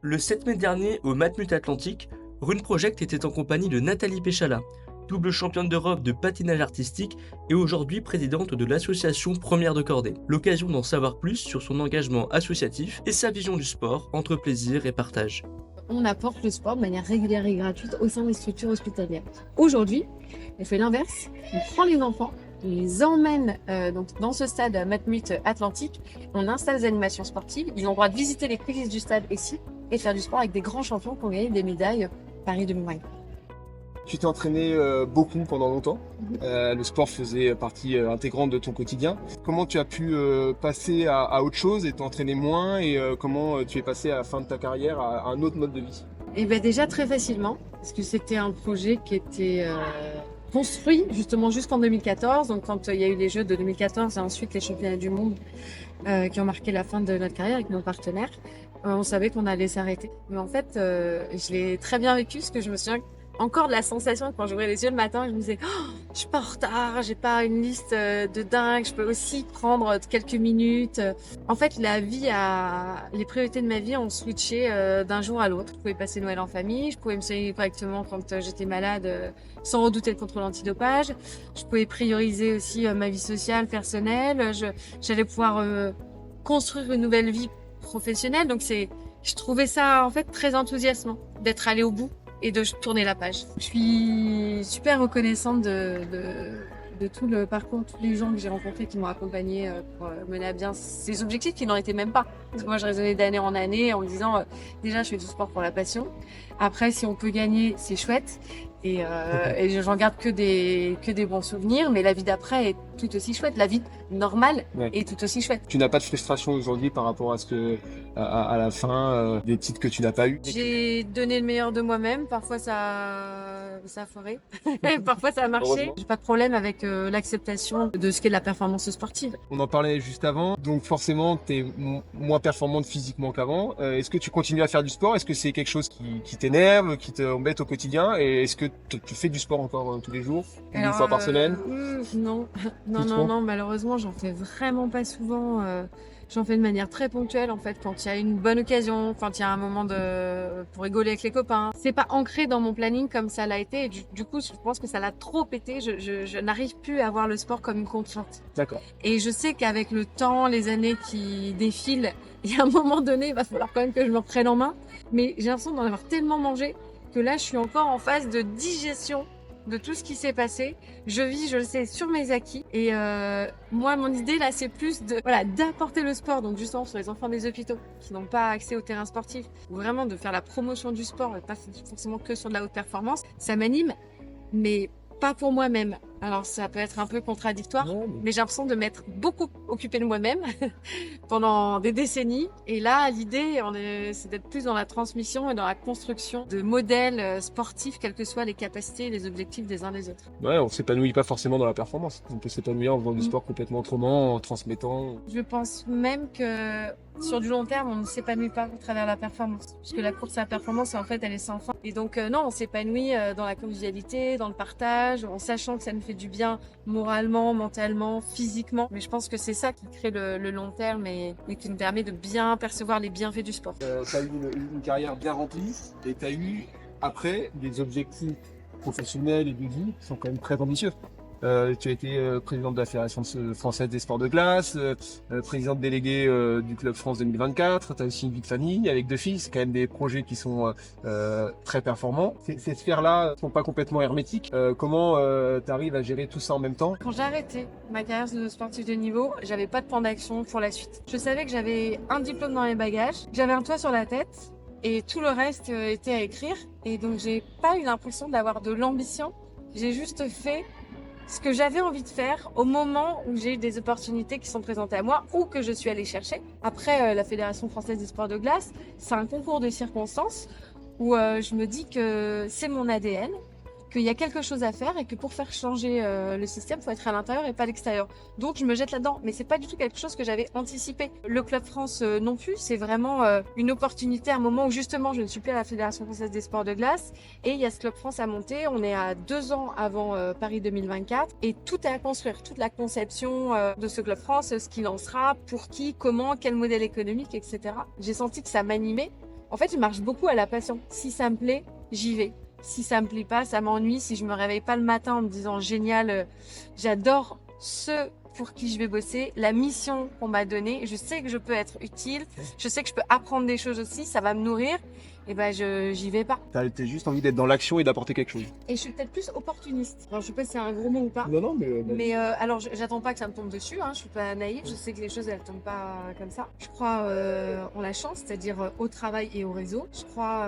Le 7 mai dernier, au Matmut Atlantique, Rune Project était en compagnie de Nathalie Péchala, double championne d'Europe de patinage artistique et aujourd'hui présidente de l'association Première de Cordée. L'occasion d'en savoir plus sur son engagement associatif et sa vision du sport entre plaisir et partage. On apporte le sport de manière régulière et gratuite au sein des structures hospitalières. Aujourd'hui, on fait l'inverse. On prend les enfants, on les emmène donc dans ce stade Matmut Atlantique. On installe des animations sportives. Ils ont le droit de visiter les coulisses du stade ici et de faire du sport avec des grands champions qui ont gagné des médailles Paris 2020. Tu t'es entraîné beaucoup pendant longtemps. Le sport faisait partie intégrante de ton quotidien. Comment tu as pu passer à autre chose et t'entraîner moins et comment tu es passé à la fin de ta carrière à un autre mode de vie? Et bien déjà très facilement, parce que c'était un projet qui était construit justement jusqu'en 2014. Donc quand il y a eu les Jeux de 2014 et ensuite les championnats du monde qui ont marqué la fin de notre carrière avec nos partenaires, on savait qu'on allait s'arrêter. Mais en fait, je l'ai très bien vécu, parce que je me souviens encore de la sensation quand j'ouvrais les yeux le matin, je me disais je suis pas en retard, j'ai pas une liste de dingue, je peux aussi prendre quelques minutes. En fait, les priorités de ma vie ont switché d'un jour à l'autre. Je pouvais passer Noël en famille, je pouvais me soigner correctement quand j'étais malade sans redouter le contrôle antidopage. Je pouvais prioriser aussi ma vie sociale, personnelle. J'allais pouvoir construire une nouvelle vie professionnelle. Donc je trouvais ça en fait très enthousiasmant d'être allée au bout et de tourner la page. Je suis super reconnaissante de tout le parcours, tous les gens que j'ai rencontrés qui m'ont accompagnée pour mener à bien ces objectifs qui n'en étaient même pas. Parce que moi, je raisonnais d'année en année en me disant déjà, je fais du sport pour la passion. Après, si on peut gagner, c'est chouette. Et j'en garde que des bons souvenirs, mais la vie d'après est tout aussi chouette. La vie normale est tout aussi chouette. Tu n'as pas de frustration aujourd'hui par rapport à ce que, à la fin, des titres que tu n'as pas eu? J'ai donné le meilleur de moi-même. Parfois, ça a foiré. Parfois, ça a marché. J'ai pas de problème avec l'acceptation de ce qu'est la performance sportive. On en parlait juste avant. Donc, forcément, tu es moins performante physiquement qu'avant. Est-ce que tu continues à faire du sport? Est-ce que c'est quelque chose qui t'énerve, qui t'embête au quotidien? Et est-ce que tu fais du sport encore tous les jours? Une fois par semaine? Non. Non, malheureusement, j'en fais vraiment pas souvent. J'en fais de manière très ponctuelle, en fait, quand il y a une bonne occasion, quand il y a un moment pour rigoler avec les copains. C'est pas ancré dans mon planning comme ça l'a été. Et du coup, je pense que ça l'a trop pété. Je n'arrive plus à voir le sport comme une contrainte. D'accord. Et je sais qu'avec le temps, les années qui défilent, il y a un moment donné, il va falloir quand même que je me reprenne en main. Mais j'ai l'impression d'en avoir tellement mangé que là, je suis encore en phase de digestion de tout ce qui s'est passé. Je vis, je le sais, sur mes acquis. Et moi, mon idée, là, c'est plus d'apporter le sport, donc justement sur les enfants des hôpitaux qui n'ont pas accès au terrain sportif, ou vraiment de faire la promotion du sport, et pas forcément que sur de la haute performance. Ça m'anime, mais pas pour moi-même. Alors ça peut être un peu contradictoire, mais j'ai l'impression de m'être beaucoup occupée de moi-même pendant des décennies. Et là, l'idée, c'est d'être plus dans la transmission et dans la construction de modèles sportifs, quelles que soient les capacités et les objectifs des uns des autres. Ouais, on s'épanouit pas forcément dans la performance. On peut s'épanouir en faisant du sport complètement autrement, en transmettant. Je pense même que sur du long terme, on ne s'épanouit pas à travers la performance. Puisque la course à la performance, en fait, elle est sans fin. Et donc, non, on s'épanouit dans la convivialité, dans le partage, en sachant que ça nous fait du bien moralement, mentalement, physiquement. Mais je pense que c'est ça qui crée le long terme et qui nous permet de bien percevoir les bienfaits du sport. Tu as eu une carrière bien remplie et tu as eu, après, des objectifs professionnels et de vie qui sont quand même très ambitieux. Tu as été présidente de la Fédération française des sports de glace, présidente déléguée du Club France 2024, tu as aussi une vie de famille avec 2 filles, c'est quand même des projets qui sont très performants. Ces sphères-là ne sont pas complètement hermétiques. Comment tu arrives à gérer tout ça en même temps? Quand j'ai arrêté ma carrière de sportif de niveau, j'avais pas de plan d'action pour la suite. Je savais que j'avais un diplôme dans les bagages, j'avais un toit sur la tête et tout le reste était à écrire. Et donc j'ai pas eu l'impression d'avoir de l'ambition, j'ai juste fait ce que j'avais envie de faire au moment où j'ai eu des opportunités qui sont présentées à moi ou que je suis allée chercher. Après, la Fédération française des sports de glace, c'est un concours de circonstances où je me dis que c'est mon ADN, qu'il y a quelque chose à faire et que pour faire changer le système, il faut être à l'intérieur et pas à l'extérieur. Donc je me jette là-dedans, mais c'est pas du tout quelque chose que j'avais anticipé. Le Club France non plus, c'est vraiment une opportunité, un moment où justement je ne suis plus à la Fédération française des sports de glace et il y a ce Club France à monter. On est à 2 ans avant Paris 2024 et tout est à construire, toute la conception de ce Club France, ce qu'il en sera, pour qui, comment, quel modèle économique, etc. J'ai senti que ça m'animait. En fait, je marche beaucoup à la passion. Si ça me plaît, j'y vais. Si ça me plaît pas, ça m'ennuie. Si je me réveille pas le matin en me disant génial, j'adore ce pour qui je vais bosser, la mission qu'on m'a donnée, je sais que je peux être utile, je sais que je peux apprendre des choses aussi, ça va me nourrir, et ben j'y vais pas. T'as juste envie d'être dans l'action et d'apporter quelque chose. Et je suis peut-être plus opportuniste. Alors je sais pas si c'est un gros mot ou pas. Non, mais... Mais alors j'attends pas que ça me tombe dessus, hein. Je suis pas naïve, je sais que les choses elles tombent pas comme ça. Je crois en la chance, c'est-à-dire au travail et au réseau. Je crois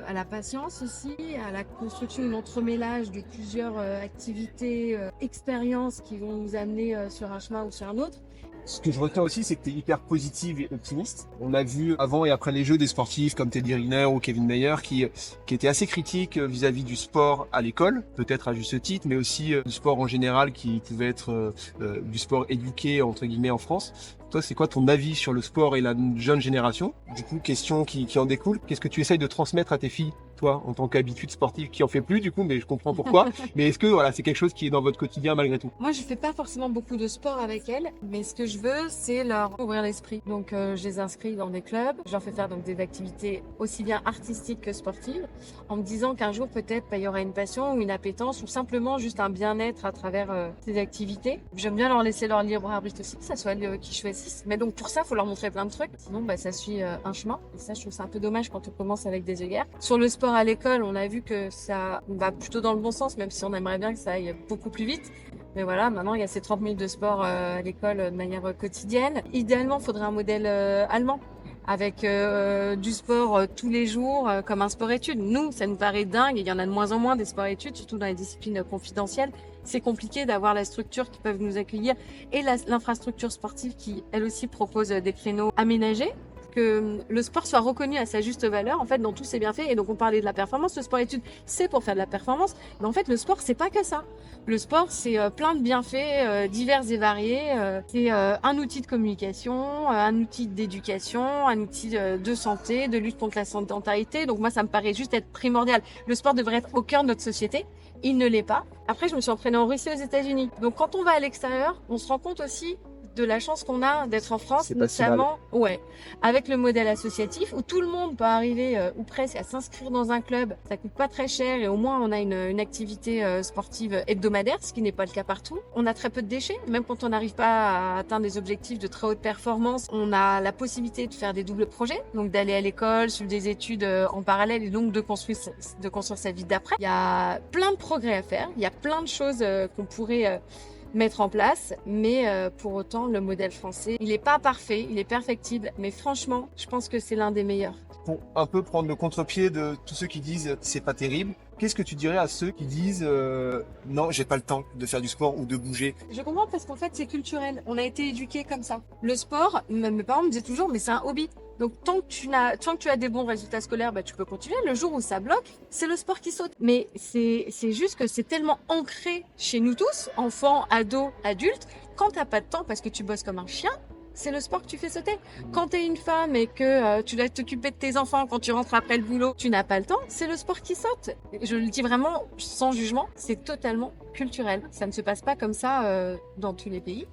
à la patience aussi, à la construction, l'entremêlage de plusieurs activités, expériences qui vont nous amener sur un chemin ou sur un autre. Ce que je retiens aussi, c'est que tu es hyper positive et optimiste. On a vu avant et après les Jeux des sportifs comme Teddy Riner ou Kevin Mayer qui étaient assez critiques vis-à-vis du sport à l'école, peut-être à juste titre, mais aussi du sport en général qui pouvait être du sport éduqué entre guillemets en France. Toi, c'est quoi ton avis sur le sport et la jeune génération? Du coup, question qui en découle, qu'est-ce que tu essayes de transmettre à tes filles, toi, en tant qu'habitude sportive qui en fait plus, du coup, mais je comprends pourquoi. Mais est-ce que voilà, c'est quelque chose qui est dans votre quotidien malgré tout? Moi, je fais pas forcément beaucoup de sport avec elles, mais ce que je veux, c'est leur ouvrir l'esprit. Donc, je les inscris dans des clubs, je leur fais faire donc des activités aussi bien artistiques que sportives, en me disant qu'un jour, peut-être, il y aura une passion ou une appétence ou simplement juste un bien-être à travers ces activités. J'aime bien leur laisser leur libre arbitre aussi, que ça soit eux qui choisissent. Mais donc pour ça, il faut leur montrer plein de trucs. Sinon, ça suit un chemin. Et ça, je trouve ça un peu dommage quand on commence avec des œillères. Sur le sport à l'école, on a vu que ça va plutôt dans le bon sens, même si on aimerait bien que ça aille beaucoup plus vite. Mais voilà, maintenant, il y a ces 30 minutes de sport à l'école de manière quotidienne. Idéalement, il faudrait un modèle allemand avec du sport tous les jours comme un sport-études. Nous, ça nous paraît dingue. Il y en a de moins en moins des sports-études, surtout dans les disciplines confidentielles. C'est compliqué d'avoir la structure qui peuvent nous accueillir et l'infrastructure sportive qui, elle aussi, propose des créneaux aménagés. Que le sport soit reconnu à sa juste valeur, en fait, dans tous ses bienfaits. Et donc, on parlait de la performance. Le sport-études, c'est pour faire de la performance. Mais en fait, le sport, c'est pas que ça. Le sport, c'est plein de bienfaits divers et variés. C'est un outil de communication, un outil d'éducation, un outil de santé, de lutte contre la sédentarité. Donc, moi, ça me paraît juste être primordial. Le sport devrait être au cœur de notre société. Il ne l'est pas. Après, je me suis entraînée en Russie, aux États-Unis. Donc, quand on va à l'extérieur, on se rend compte aussi de la chance qu'on a d'être en France, notamment, avec le modèle associatif où tout le monde peut arriver ou presque à s'inscrire dans un club. Ça coûte pas très cher et au moins on a une activité sportive hebdomadaire, ce qui n'est pas le cas partout. On a très peu de déchets, même quand on n'arrive pas à atteindre des objectifs de très haute performance. On a la possibilité de faire des doubles projets, donc d'aller à l'école, suivre des études en parallèle et donc de construire sa vie d'après. Il y a plein de progrès à faire, il y a plein de choses qu'on pourrait mettre en place, mais pour autant le modèle français, il n'est pas parfait, il est perfectible, mais franchement, je pense que c'est l'un des meilleurs. Pour un peu prendre le contre-pied de tous ceux qui disent c'est pas terrible, qu'est-ce que tu dirais à ceux qui disent non, j'ai pas le temps de faire du sport ou de bouger? Je comprends parce qu'en fait c'est culturel, on a été éduqués comme ça. Le sport, mes parents me disaient toujours, mais c'est un hobby. Donc tant que tu as des bons résultats scolaires, tu peux continuer. Le jour où ça bloque, c'est le sport qui saute. Mais c'est juste que c'est tellement ancré chez nous tous, enfants, ados, adultes, quand t'as pas de temps parce que tu bosses comme un chien, c'est le sport que tu fais sauter. Quand t'es une femme et que tu dois t'occuper de tes enfants, quand tu rentres après le boulot, tu n'as pas le temps, c'est le sport qui saute. Je le dis vraiment sans jugement, c'est totalement culturel. Ça ne se passe pas comme ça dans tous les pays.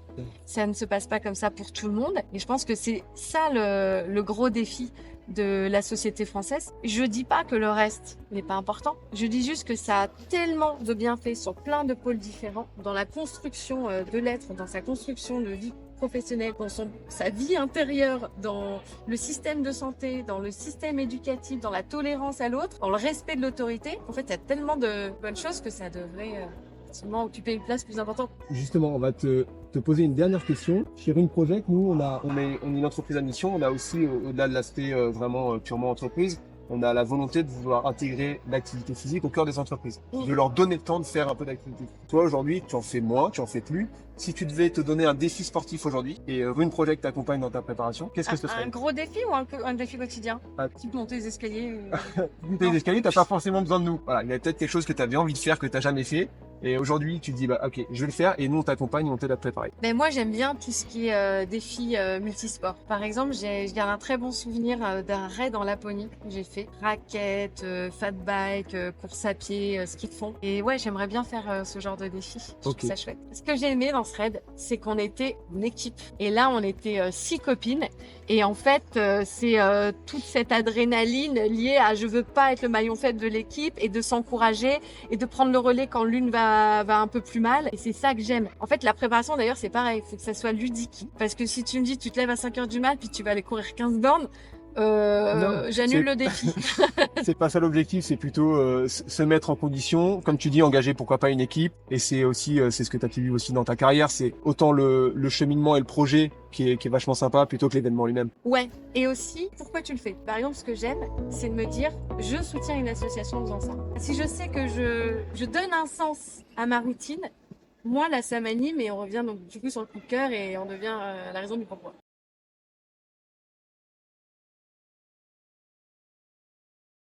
Ça ne se passe pas comme ça pour tout le monde. Et je pense que c'est ça le gros défi de la société française. Je dis pas que le reste n'est pas important. Je dis juste que ça a tellement de bienfaits sur plein de pôles différents dans la construction de l'être, dans sa construction de vie professionnelle, dans sa vie intérieure, dans le système de santé, dans le système éducatif, dans la tolérance à l'autre, dans le respect de l'autorité. En fait, il y a tellement de bonnes choses que ça devrait seulement occuper une place plus importante. Justement, on va te poser une dernière question. Chez Rune Project, nous, on est une entreprise à mission. On a aussi, au-delà de l'aspect vraiment purement entreprise, on a la volonté de vouloir intégrer l'activité physique au cœur des entreprises, de leur donner le temps de faire un peu d'activité. Toi, aujourd'hui, tu en fais moins, tu en fais plus. Si tu devais te donner un défi sportif aujourd'hui et Rune Project t'accompagne dans ta préparation, qu'est-ce que ce serait? Un gros défi ou un défi quotidien? Type monter les escaliers Monter les escaliers, t'as pas forcément besoin de nous. Voilà, il y a peut-être quelque chose que tu avais envie de faire que t'as jamais fait. Et aujourd'hui, tu te dis, bah, ok, je vais le faire, et nous, on t'accompagne, on t'aide à te préparer. Ben moi, j'aime bien tout ce qui est défi multisport. Par exemple, je garde un très bon souvenir d'un raid en Laponie que j'ai fait. Raquettes, fat bike, course à pied, ski de fond. Et ouais, j'aimerais bien faire ce genre de défi. Je Ok. trouve ça chouette. Ce que j'ai aimé dans ce raid, c'est qu'on était une équipe. Et là, on était 6 copines. Et en fait, c'est toute cette adrénaline liée à je veux pas être le maillon faible de l'équipe et de s'encourager et de prendre le relais quand l'une va un peu plus mal. Et c'est ça que j'aime. En fait, la préparation, d'ailleurs, c'est pareil. Il faut que ça soit ludique. Parce que si tu me dis, tu te lèves à 5 heures du mat, puis tu vas aller courir 15 bornes, Non, j'annule le défi. c'est pas ça l'objectif, c'est plutôt se mettre en condition, comme tu dis, engager pourquoi pas une équipe. Et c'est aussi, c'est ce que tu as vu aussi dans ta carrière, c'est autant le cheminement et le projet qui est vachement sympa plutôt que l'événement lui-même. Ouais. Et aussi, pourquoi tu le fais? Par exemple, ce que j'aime, c'est de me dire, je soutiens une association en faisant ça. Si je sais que je donne un sens à ma routine, moi, là, ça m'anime et on revient donc du coup sur le coup de cœur et on devient la raison du pourquoi.